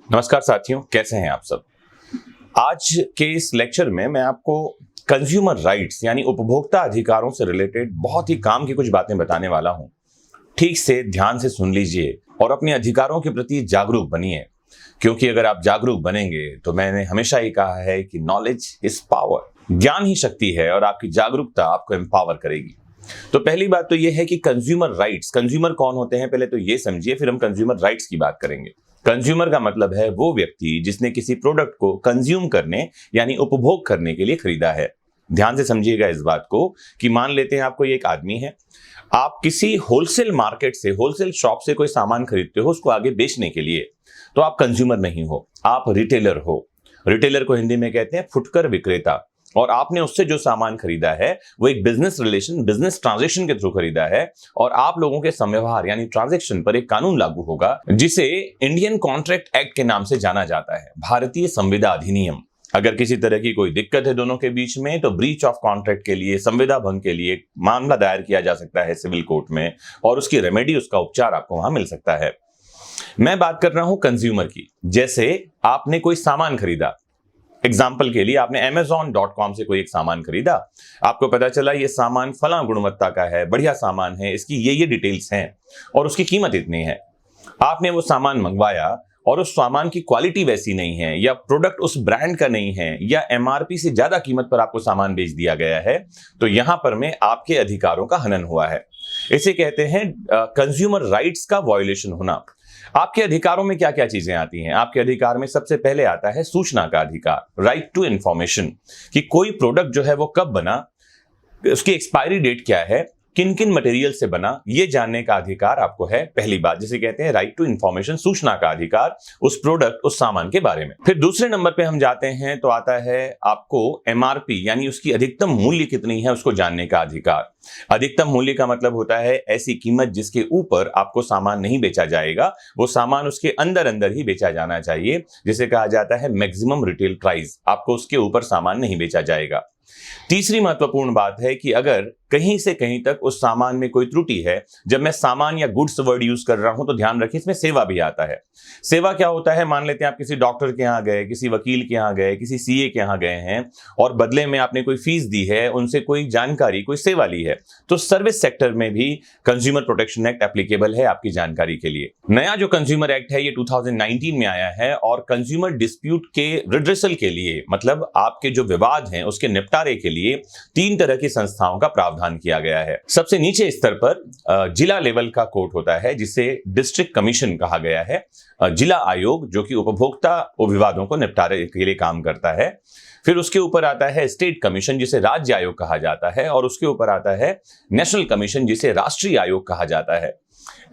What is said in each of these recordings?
नमस्कार साथियों, कैसे हैं आप सब। आज के इस लेक्चर में मैं आपको कंज्यूमर राइट्स यानी उपभोक्ता अधिकारों से रिलेटेड बहुत ही काम की कुछ बातें बताने वाला हूं। ठीक से ध्यान से सुन लीजिए और अपने अधिकारों के प्रति जागरूक बनिए, क्योंकि अगर आप जागरूक बनेंगे तो मैंने हमेशा ही कहा है कि नॉलेज इज पावर, ज्ञान ही शक्ति है और आपकी जागरूकता आपको एम्पावर करेगी। तो पहली बात तो यह है कि कंज्यूमर राइट्स, कंज्यूमर कौन होते हैं पहले तो ये समझिए, फिर हम कंज्यूमर राइट्स की बात करेंगे। कंज्यूमर का मतलब है वो व्यक्ति जिसने किसी प्रोडक्ट को कंज्यूम करने यानी उपभोग करने के लिए खरीदा है। ध्यान से समझिएगा इस बात को कि मान लेते हैं आपको ये एक आदमी है, आप किसी होलसेल मार्केट से, होलसेल शॉप से कोई सामान खरीदते हो उसको आगे बेचने के लिए, तो आप कंज्यूमर नहीं हो, आप रिटेलर हो। रिटेलर को हिंदी में कहते हैं फुटकर विक्रेता। और आपने उससे जो सामान खरीदा है वो एक बिजनेस रिलेशन, बिजनेस ट्रांजैक्शन के थ्रू खरीदा है और आप लोगों के संव्यवहार यानी ट्रांजैक्शन पर एक कानून लागू होगा जिसे इंडियन कॉन्ट्रैक्ट एक्ट के नाम से जाना जाता है, भारतीय संविदा अधिनियम। अगर किसी तरह की कोई दिक्कत है दोनों के बीच में तो ब्रीच ऑफ कॉन्ट्रैक्ट के लिए, संविदा भंग के लिए मामला दायर किया जा सकता है सिविल कोर्ट में और उसकी रेमेडी, उसका उपचार आपको वहां मिल सकता है। मैं बात कर रहा हूं कंज्यूमर की। जैसे आपने कोई सामान खरीदा, एग्जाम्पल के लिए आपने Amazon.com से कोई एक सामान खरीदा, आपको पता चला ये सामान फला गुणवत्ता का है, बढ़िया सामान है, इसकी ये डिटेल्स हैं और उसकी कीमत इतनी है। आपने वो सामान मंगवाया और उस सामान की क्वालिटी वैसी नहीं है या प्रोडक्ट उस ब्रांड का नहीं है या एमआरपी से ज्यादा कीमत पर आपको सामान बेच दिया गया है, तो यहां पर में आपके अधिकारों का हनन हुआ है। इसे कहते हैं कंज्यूमर राइट्स का वायोलेशन होना। आपके अधिकारों में क्या क्या चीजें आती हैं? आपके अधिकार में सबसे पहले आता है सूचना का अधिकार, राइट टू इंफॉर्मेशन, कि कोई प्रोडक्ट जो है वो कब बना, उसकी एक्सपायरी डेट क्या है, किन किन मटेरियल से बना, ये जानने का अधिकार आपको है। पहली बात जिसे कहते हैं राइट टू इंफॉर्मेशन, सूचना का अधिकार उस प्रोडक्ट, उस सामान के बारे में। फिर दूसरे नंबर पे हम जाते हैं तो आता है आपको एमआरपी यानी उसकी अधिकतम मूल्य कितनी है उसको जानने का अधिकार। अधिकतम मूल्य का मतलब होता है ऐसी कीमत जिसके ऊपर आपको सामान नहीं बेचा जाएगा, वो सामान उसके अंदर अंदर ही बेचा जाना चाहिए, जिसे कहा जाता है मैक्सिमम रिटेल प्राइस। आपको उसके ऊपर सामान नहीं बेचा जाएगा। तीसरी महत्वपूर्ण बात है कि अगर कहीं से कहीं तक उस सामान में कोई त्रुटि है, जब मैं सामान या गुड्स वर्ड यूज कर रहा हूं तो ध्यान रखिए इसमें सेवा भी आता है। सेवा क्या होता है? मान लेते हैं आप किसी डॉक्टर के यहां गए, किसी वकील के यहां गए, किसी सीए के यहां गए हैं और बदले में आपने कोई फीस दी है, उनसे कोई जानकारी, कोई सेवा ली है, तो सर्विस सेक्टर में भी कंज्यूमर प्रोटेक्शन एक्ट एप्लीकेबल है आपकी जानकारी के लिए। नया जो कंज्यूमर एक्ट है ये 2019 में आया है और कंज्यूमर डिस्प्यूट के रिड्रेसल के लिए, मतलब आपके जो विवाद हैं उसके निपटारे के लिए 3 तरह की संस्थाओं का प्रावधान किया गया है। सबसे नीचे स्तर पर जिला लेवल का कोर्ट होता है जिसे डिस्ट्रिक्ट कमीशन कहा गया है, जिला आयोग जो कि उपभोक्ता विवादों को निपटारे के लिए काम करता है। फिर उसके ऊपर आता है स्टेट कमीशन जिसे राज्य आयोग कहा जाता है और उसके ऊपर आता है नेशनल कमीशन जिसे राष्ट्रीय आयोग कहा जाता है।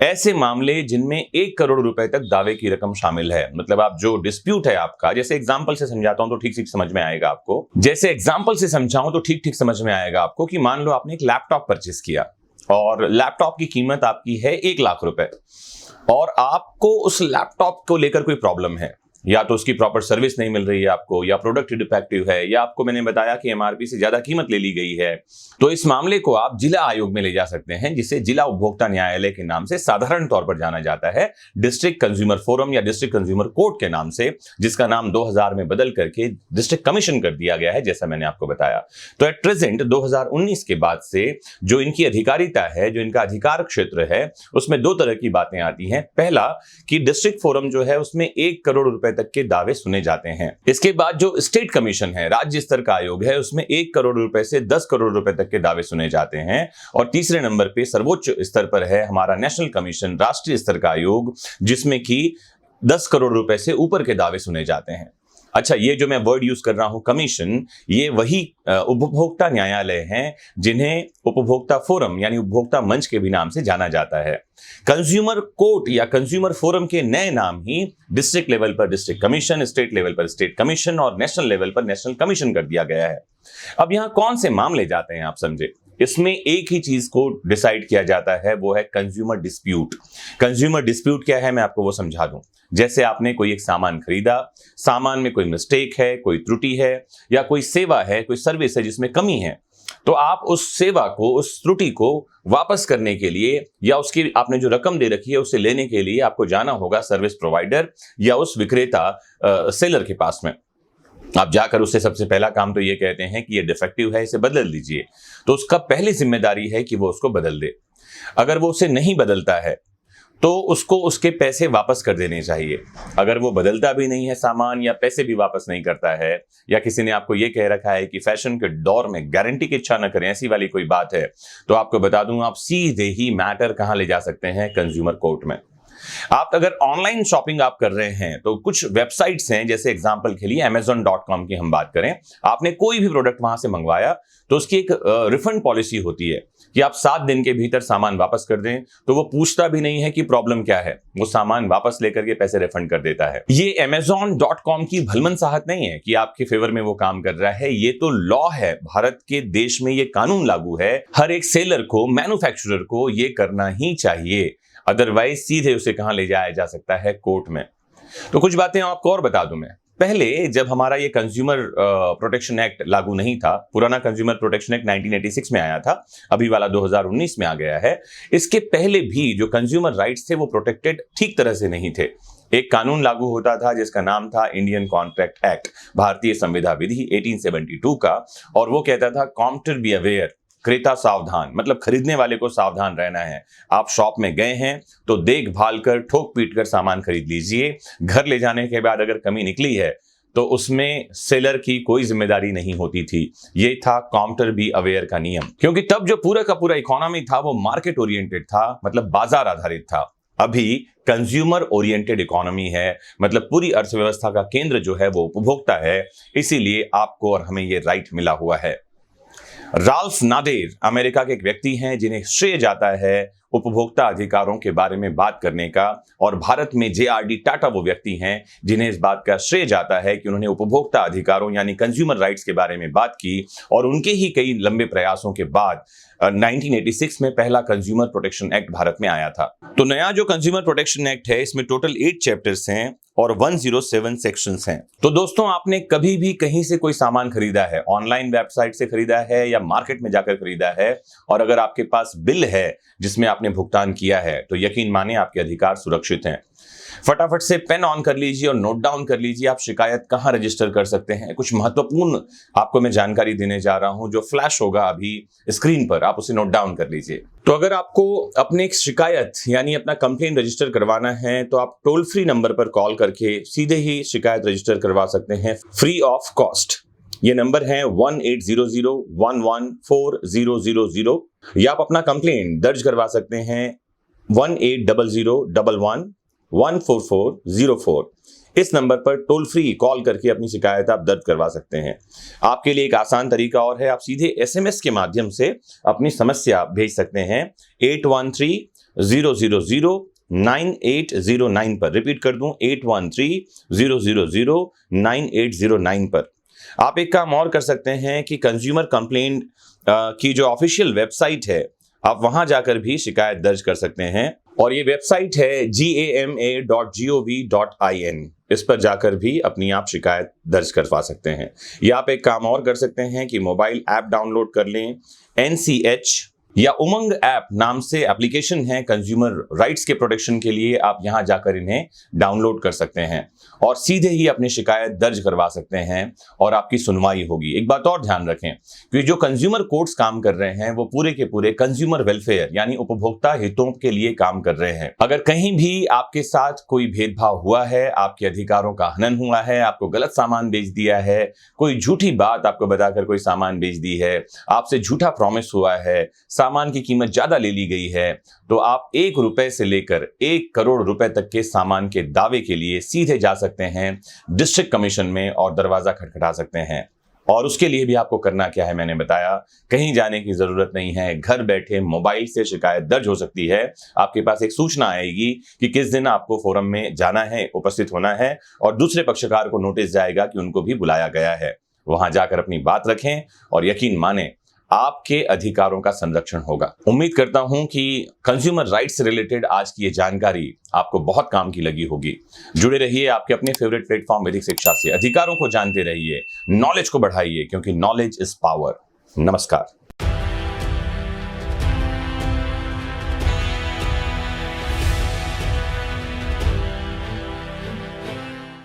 ऐसे मामले जिनमें 1 करोड़ रुपए तक दावे की रकम शामिल है, मतलब आप जो डिस्प्यूट है आपका, जैसे एग्जांपल से समझाता हूं तो ठीक ठीक समझ में आएगा आपको। जैसे एग्जांपल से समझाऊं तो ठीक ठीक समझ में आएगा आपको कि मान लो आपने एक लैपटॉप परचेस किया और लैपटॉप की कीमत आपकी है 1 लाख रुपए और आपको उस लैपटॉप को लेकर कोई प्रॉब्लम है, या तो उसकी प्रॉपर सर्विस नहीं मिल रही है आपको, या प्रोडक्ट डिफेक्टिव है, या आपको मैंने बताया कि एमआरपी से ज्यादा कीमत ले ली गई है, तो इस मामले को आप जिला आयोग में ले जा सकते हैं जिसे जिला उपभोक्ता न्यायालय के नाम से साधारण तौर पर जाना जाता है, डिस्ट्रिक्ट कंज्यूमर फोरम या डिस्ट्रिक्ट कंज्यूमर कोर्ट के नाम से, जिसका नाम 2000 में बदल करके डिस्ट्रिक्ट कमीशन कर दिया गया है जैसा मैंने आपको बताया। तो एट प्रेजेंट 2019 के बाद से जो इनकी अधिकारिता है, जो इनका अधिकार क्षेत्र है, उसमें 2 तरह की बातें आती हैं। पहला कि डिस्ट्रिक्ट फोरम जो है उसमें 1 करोड़ रुपए तक के दावे सुने जाते हैं। इसके बाद जो स्टेट कमीशन है, राज्य स्तर का आयोग है, उसमें 1 करोड़ रुपए से 10 करोड़ रुपए तक के दावे सुने जाते हैं। और तीसरे नंबर पे सर्वोच्च स्तर पर है हमारा नेशनल कमीशन, राष्ट्रीय स्तर का आयोग, जिसमें कि 10 करोड़ रुपए से ऊपर के दावे सुने जाते हैं। अच्छा, ये जो मैं वर्ड यूज कर रहा हूं कमीशन, ये वही उपभोक्ता न्यायालय हैं जिन्हें उपभोक्ता फोरम यानी उपभोक्ता मंच के भी नाम से जाना जाता है। कंज्यूमर कोर्ट या कंज्यूमर फोरम के नए नाम ही डिस्ट्रिक्ट लेवल पर डिस्ट्रिक्ट कमीशन, स्टेट लेवल पर स्टेट कमीशन और नेशनल लेवल पर नेशनल कमीशन कर दिया गया है। अब यहां कौन से मामले जाते हैं आप समझे। इसमें एक ही चीज को डिसाइड किया जाता है, वो है कंज्यूमर डिस्प्यूट। कंज्यूमर डिस्प्यूट क्या है मैं आपको वो समझा दूं। जैसे आपने कोई एक सामान खरीदा, सामान में कोई मिस्टेक है, कोई त्रुटि है या कोई सेवा है, कोई सर्विस है जिसमें कमी है, तो आप उस सेवा को, उस त्रुटि को वापस करने के लिए या उसकी आपने जो रकम दे रखी है उसे लेने के लिए आपको जाना होगा सर्विस प्रोवाइडर या उस विक्रेता सेलर के पास में। आप जाकर उससे सबसे पहला काम तो ये कहते हैं कि ये डिफेक्टिव है, इसे बदल दीजिए। तो उसका पहली जिम्मेदारी है कि वो उसको बदल दे। अगर वो उसे नहीं बदलता है तो उसको उसके पैसे वापस कर देने चाहिए। अगर वो बदलता भी नहीं है सामान या पैसे भी वापस नहीं करता है, या किसी ने आपको ये कह रखा है कि फैशन के दौर में गारंटी की इच्छा न करें, ऐसी वाली कोई बात है, तो आपको बता दूं आप सीधे ही मैटर कहां ले जा सकते हैं, कंज्यूमर कोर्ट में। आप अगर ऑनलाइन शॉपिंग आप कर रहे हैं तो कुछ वेबसाइट्स हैं, जैसे एग्जांपल के लिए amazon.com की हम बात करें, आपने कोई भी प्रोडक्ट वहां से मंगवाया तो उसकी एक रिफंड पॉलिसी होती है कि आप 7 दिन के भीतर सामान वापस कर दें। तो वो पूछता भी नहीं है कि प्रॉब्लम क्या है, वो सामान वापस लेकर के पैसे रिफंड कर देता है। ये amazon.com की भलमन साहत नहीं है कि आपके फेवर में वो काम कर रहा है, ये तो लॉ है, भारत के देश में ये कानून लागू है। हर एक सेलर को, मैन्युफैक्चरर को ये करना ही चाहिए, अदरवाइज सीधे उसे कहां ले जाया जा सकता है, कोर्ट में। तो कुछ बातें आपको और बता दूं मैं। पहले जब हमारा ये कंज्यूमर प्रोटेक्शन एक्ट लागू नहीं था, पुराना कंज्यूमर प्रोटेक्शन एक्ट 1986 में आया था, अभी वाला 2019 में आ गया है। इसके पहले भी जो कंज्यूमर राइट्स थे वो प्रोटेक्टेड ठीक तरह से नहीं थे। एक कानून लागू होता था जिसका नाम था इंडियन कॉन्ट्रैक्ट एक्ट, भारतीय संविदा विधि 1872 का, और वो कहता था कॉम्प्टर बी अवेयर, क्रेता सावधान, मतलब खरीदने वाले को सावधान रहना है। आप शॉप में गए हैं तो देखभाल कर, ठोक पीट कर सामान खरीद लीजिए। घर ले जाने के बाद अगर कमी निकली है तो उसमें सेलर की कोई जिम्मेदारी नहीं होती थी। ये था कॉम्प्टर बी अवेयर का नियम, क्योंकि तब जो पूरा का पूरा इकोनॉमी था वो मार्केट ओरिएंटेड था, मतलब बाजार आधारित था। अभी कंज्यूमर ओरिएंटेड इकोनॉमी है, मतलब पूरी अर्थव्यवस्था का केंद्र जो है वो उपभोक्ता है। इसीलिए आपको और हमें ये राइट मिला हुआ है। राल्फ नादेर अमेरिका के एक व्यक्ति हैं जिन्हें श्रेय जाता है उपभोक्ता अधिकारों के बारे में बात करने का, और भारत में JRD टाटा वो व्यक्ति हैं जिन्हें इस बात का श्रेय जाता है कि उन्होंने उपभोक्ता अधिकारों यानी कंज्यूमर राइट्स के बारे में बात की, और उनके ही कई लंबे प्रयासों के बाद 1986 में पहला कंज्यूमर प्रोटेक्शन एक्ट भारत में आया था। तो नया जो कंज्यूमर प्रोटेक्शन एक्ट है इसमें टोटल 8 चैप्टर्स हैं और 107 सेक्शंस हैं। तो दोस्तों, आपने कभी भी कहीं से कोई सामान खरीदा है, ऑनलाइन वेबसाइट से खरीदा है या मार्केट में जाकर खरीदा है, और अगर आपके पास बिल है जिसमें आपने भुगतान किया है, तो यकीन माने आपके अधिकार सुरक्षित हैं। फटाफट से पेन ऑन कर लीजिए और नोट डाउन कर लीजिए आप शिकायत कहां रजिस्टर कर सकते हैं। कुछ महत्वपूर्ण आपको मैं जानकारी देने जा रहा हूं जो फ्लैश होगा अभी स्क्रीन पर, आप उसे नोट डाउन कर लीजिए। तो अगर आपको अपने एक शिकायत यानी अपना कंप्लेंट रजिस्टर करवाना है तो आप टोल फ्री नंबर पर कॉल करके सीधे ही शिकायत रजिस्टर करवा सकते हैं, फ्री ऑफ कॉस्ट। ये नंबर है 1800114000, या आप अपना कंप्लेंट दर्ज करवा सकते हैं 1800114404। इस नंबर पर टोल फ्री कॉल करके अपनी शिकायत आप दर्ज करवा सकते हैं। आपके लिए एक आसान तरीका और है, आप सीधे SMS के माध्यम से अपनी समस्या भेज सकते हैं 8130009809 पर। रिपीट कर दूं, 8130009809 पर। आप एक काम और कर सकते हैं कि कंज्यूमर कंप्लेंट की जो ऑफिशियल वेबसाइट है, आप वहां जाकर भी शिकायत दर्ज कर सकते हैं, और ये वेबसाइट है gama.gov.in। इस पर जाकर भी अपनी आप शिकायत दर्ज करवा सकते हैं। या आप एक काम और कर सकते हैं कि मोबाइल ऐप डाउनलोड कर लें, NCH या उमंग ऐप नाम से एप्लीकेशन है कंज्यूमर राइट्स के प्रोटेक्शन के लिए, आप यहां जाकर इन्हें डाउनलोड कर सकते हैं और सीधे ही अपनी शिकायत दर्ज करवा सकते हैं और आपकी सुनवाई होगी। एक बात और ध्यान रखें कि जो कंज्यूमर कोर्ट्स काम कर रहे हैं वो पूरे के पूरे कंज्यूमर वेलफेयर यानी उपभोक्ता हितों के लिए काम कर रहे हैं। अगर कहीं भी आपके साथ कोई भेदभाव हुआ है, आपके अधिकारों का हनन हुआ है, आपको गलत सामान बेच दिया है, कोई झूठी बात आपको बताकर कोई सामान बेच दी है, आपसे झूठा प्रॉमिस हुआ है, सामान की कीमत ज्यादा ले ली गई है, तो आप 1 रुपए से लेकर 1 करोड़ रुपए तक के सामान के दावे के लिए सीधे जा सकते हैं डिस्ट्रिक्ट कमीशन में और दरवाजा खटखटा सकते हैं। और उसके लिए भी आपको करना क्या है मैंने बताया, कहीं जाने की जरूरत नहीं है, घर बैठे मोबाइल से शिकायत दर्ज हो सकती है। आपके पास एक सूचना आएगी कि किस दिन आपको फोरम में जाना है, उपस्थित होना है, और दूसरे पक्षकार को नोटिस जाएगा कि उनको भी बुलाया गया है। वहां जाकर अपनी बात रखें और यकीन माने आपके अधिकारों का संरक्षण होगा। उम्मीद करता हूं कि कंज्यूमर राइट्स से रिलेटेड आज की ये जानकारी आपको बहुत काम की लगी होगी। जुड़े रहिए आपके अपने फेवरेट प्लेटफॉर्म वैदिक शिक्षा से। अधिकारों को जानते रहिए, नॉलेज को बढ़ाइए, क्योंकि नॉलेज इज पावर। नमस्कार।